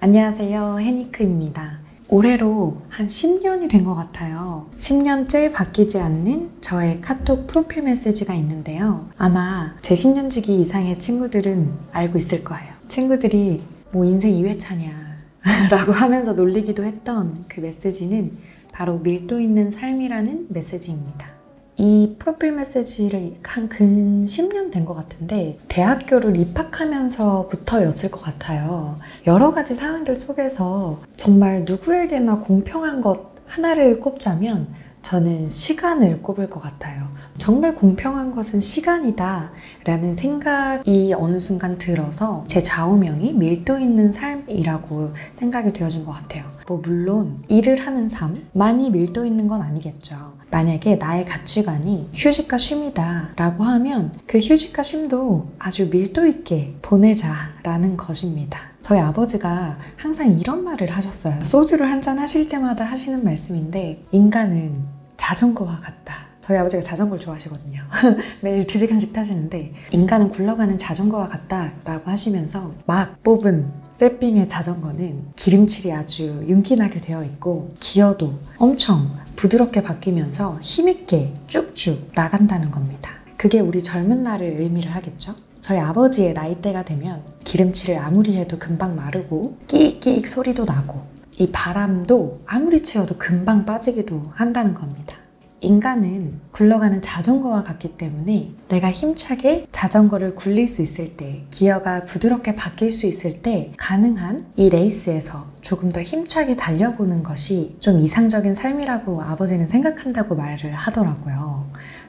안녕하세요, 해니크입니다. 올해로 한 10년이 된 것 같아요. 10년째 바뀌지 않는 저의 카톡 프로필 메시지가 있는데요. 아마 제 10년지기 이상의 친구들은 알고 있을 거예요. 친구들이 뭐 인생 2회차냐 라고 하면서 놀리기도 했던 그 메시지는 바로 밀도 있는 삶이라는 메시지입니다. 이 프로필 메시지를 한 근 10년 된 것 같은데 대학교를 입학하면서부터였을 것 같아요. 여러 가지 상황들 속에서 정말 누구에게나 공평한 것 하나를 꼽자면 저는 시간을 꼽을 것 같아요. 정말 공평한 것은 시간이다 라는 생각이 어느 순간 들어서 제 좌우명이 밀도 있는 삶이라고 생각이 되어진 것 같아요. 물론 일을 하는 삶, 많이 밀도 있는 건 아니겠죠. 만약에 나의 가치관이 휴식과 쉼이다 라고 하면 그 휴식과 쉼도 아주 밀도 있게 보내자 라는 것입니다. 저희 아버지가 항상 이런 말을 하셨어요. 소주를 한잔 하실 때마다 하시는 말씀인데 인간은 자전거와 같다. 저희 아버지가 자전거를 좋아하시거든요. 매일 2시간씩 타시는데 인간은 굴러가는 자전거와 같다 라고 하시면서 막 뽑은 쇠빙의 자전거는 기름칠이 아주 윤기나게 되어 있고 기어도 엄청 부드럽게 바뀌면서 힘있게 쭉쭉 나간다는 겁니다. 그게 우리 젊은 날을 의미를 하겠죠? 저희 아버지의 나이대가 되면 기름칠을 아무리 해도 금방 마르고 끼익끼익 소리도 나고 이 바람도 아무리 채워도 금방 빠지기도 한다는 겁니다. 인간은 굴러가는 자전거와 같기 때문에 내가 힘차게 자전거를 굴릴 수 있을 때, 기어가 부드럽게 바뀔 수 있을 때 가능한 이 레이스에서 조금 더 힘차게 달려보는 것이 좀 이상적인 삶이라고 아버지는 생각한다고 말을 하더라고요.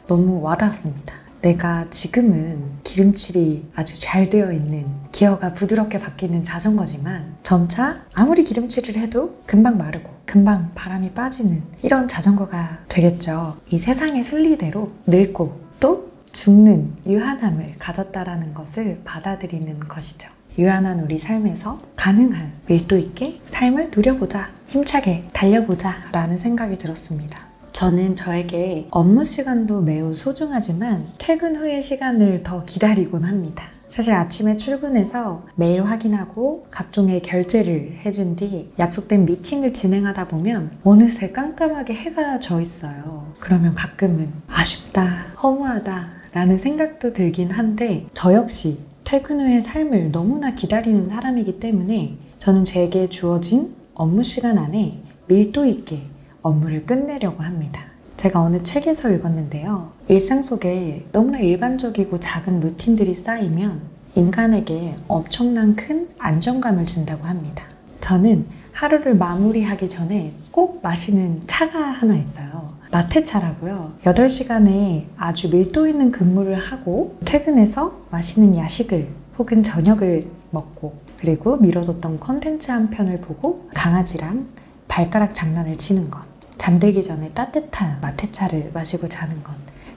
너무 와닿았습니다. 내가 지금은 기름칠이 아주 잘 되어 있는 기어가 부드럽게 바뀌는 자전거지만 점차 아무리 기름칠을 해도 금방 마르고 금방 바람이 빠지는 이런 자전거가 되겠죠. 이 세상의 순리대로 늙고 또 죽는 유한함을 가졌다라는 것을 받아들이는 것이죠. 유한한 우리 삶에서 가능한 밀도 있게 삶을 누려보자, 힘차게 달려보자 라는 생각이 들었습니다. 저는 저에게 업무 시간도 매우 소중하지만 퇴근 후의 시간을 더 기다리곤 합니다. 사실 아침에 출근해서 메일 확인하고 각종의 결제를 해준 뒤 약속된 미팅을 진행하다 보면 어느새 깜깜하게 해가 져 있어요. 그러면 가끔은 아쉽다, 허무하다 라는 생각도 들긴 한데 저 역시 퇴근 후의 삶을 너무나 기다리는 사람이기 때문에 저는 제게 주어진 업무 시간 안에 밀도 있게 업무를 끝내려고 합니다. 제가 어느 책에서 읽었는데요. 일상 속에 너무나 일반적이고 작은 루틴들이 쌓이면 인간에게 엄청난 큰 안정감을 준다고 합니다. 저는 하루를 마무리하기 전에 꼭 마시는 차가 하나 있어요. 마테차라고요. 8시간에 아주 밀도 있는 근무를 하고 퇴근해서 마시는 야식을 혹은 저녁을 먹고 그리고 미뤄뒀던 컨텐츠 한 편을 보고 강아지랑 발가락 장난을 치는 것, 잠들기 전에 따뜻한 마테차를 마시고 자는 것,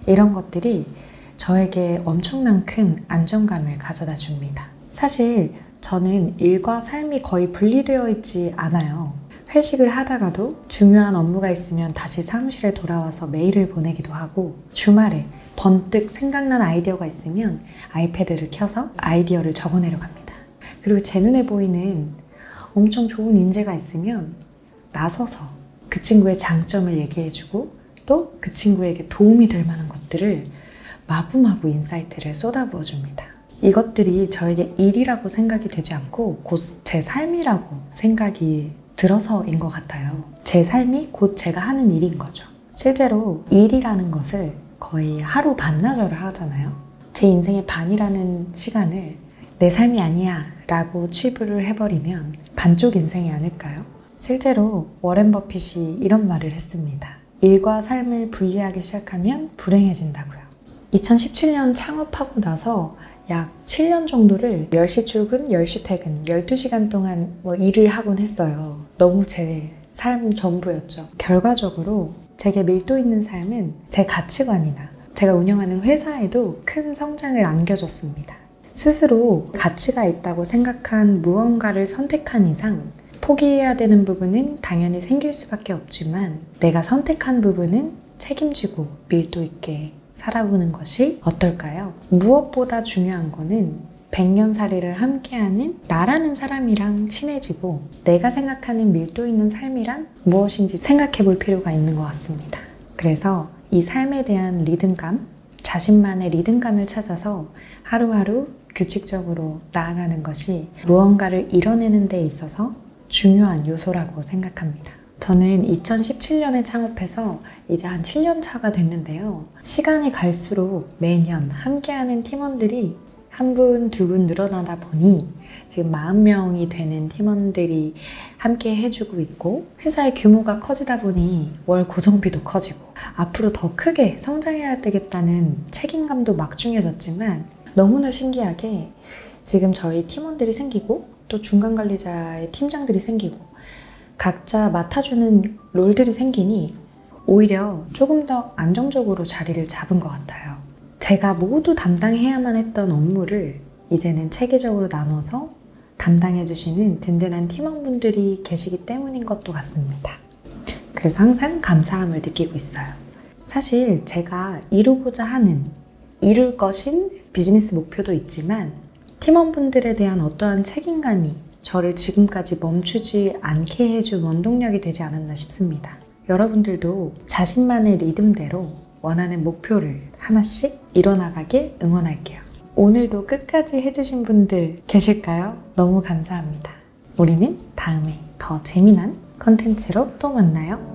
이런 것들이 저에게 엄청난 큰 안정감을 가져다 줍니다. 사실 저는 일과 삶이 거의 분리되어 있지 않아요. 회식을 하다가도 중요한 업무가 있으면 다시 사무실에 돌아와서 메일을 보내기도 하고 주말에 번뜩 생각난 아이디어가 있으면 아이패드를 켜서 아이디어를 적어내려 갑니다. 그리고 제 눈에 보이는 엄청 좋은 인재가 있으면 나서서 그 친구의 장점을 얘기해주고 또 그 친구에게 도움이 될 만한 것들을 마구마구 인사이트를 쏟아부어 줍니다. 이것들이 저에게 일이라고 생각이 되지 않고 곧 제 삶이라고 생각이 들어서인 것 같아요. 제 삶이 곧 제가 하는 일인 거죠. 실제로 일이라는 것을 거의 하루 반나절을 하잖아요. 제 인생의 반이라는 시간을 내 삶이 아니야 라고 치부를 해버리면 반쪽 인생이 아닐까요? 실제로 워렌 버핏이 이런 말을 했습니다. 일과 삶을 분리하기 시작하면 불행해진다고요. 2017년 창업하고 나서 약 7년 정도를 10시 출근, 10시 퇴근, 12시간 동안 일을 하곤 했어요. 너무 제 삶 전부였죠. 결과적으로 제게 밀도 있는 삶은 제 가치관이나 제가 운영하는 회사에도 큰 성장을 안겨줬습니다. 스스로 가치가 있다고 생각한 무언가를 선택한 이상 포기해야 되는 부분은 당연히 생길 수밖에 없지만 내가 선택한 부분은 책임지고 밀도 있게 살아보는 것이 어떨까요? 무엇보다 중요한 거는 백년살이를 함께하는 나라는 사람이랑 친해지고 내가 생각하는 밀도 있는 삶이란 무엇인지 생각해 볼 필요가 있는 것 같습니다. 그래서 이 삶에 대한 리듬감, 자신만의 리듬감을 찾아서 하루하루 규칙적으로 나아가는 것이 무언가를 이뤄내는 데 있어서 중요한 요소라고 생각합니다. 저는 2017년에 창업해서 이제 한 7년 차가 됐는데요. 시간이 갈수록 매년 함께하는 팀원들이 한 분, 두 분 늘어나다 보니 지금 40명이 되는 팀원들이 함께 해주고 있고 회사의 규모가 커지다 보니 월 고정비도 커지고 앞으로 더 크게 성장해야 되겠다는 책임감도 막중해졌지만 너무나 신기하게 지금 저희 팀원들이 생기고 또 중간관리자의 팀장들이 생기고 각자 맡아주는 롤들이 생기니 오히려 조금 더 안정적으로 자리를 잡은 것 같아요. 제가 모두 담당해야만 했던 업무를 이제는 체계적으로 나눠서 담당해주시는 든든한 팀원분들이 계시기 때문인 것도 같습니다. 그래서 항상 감사함을 느끼고 있어요. 사실 제가 이루고자 하는, 이룰 것인 비즈니스 목표도 있지만 팀원분들에 대한 어떠한 책임감이 저를 지금까지 멈추지 않게 해준 원동력이 되지 않았나 싶습니다. 여러분들도 자신만의 리듬대로 원하는 목표를 하나씩 이뤄나가길 응원할게요. 오늘도 끝까지 해주신 분들 계실까요? 너무 감사합니다. 우리는 다음에 더 재미난 컨텐츠로 또 만나요.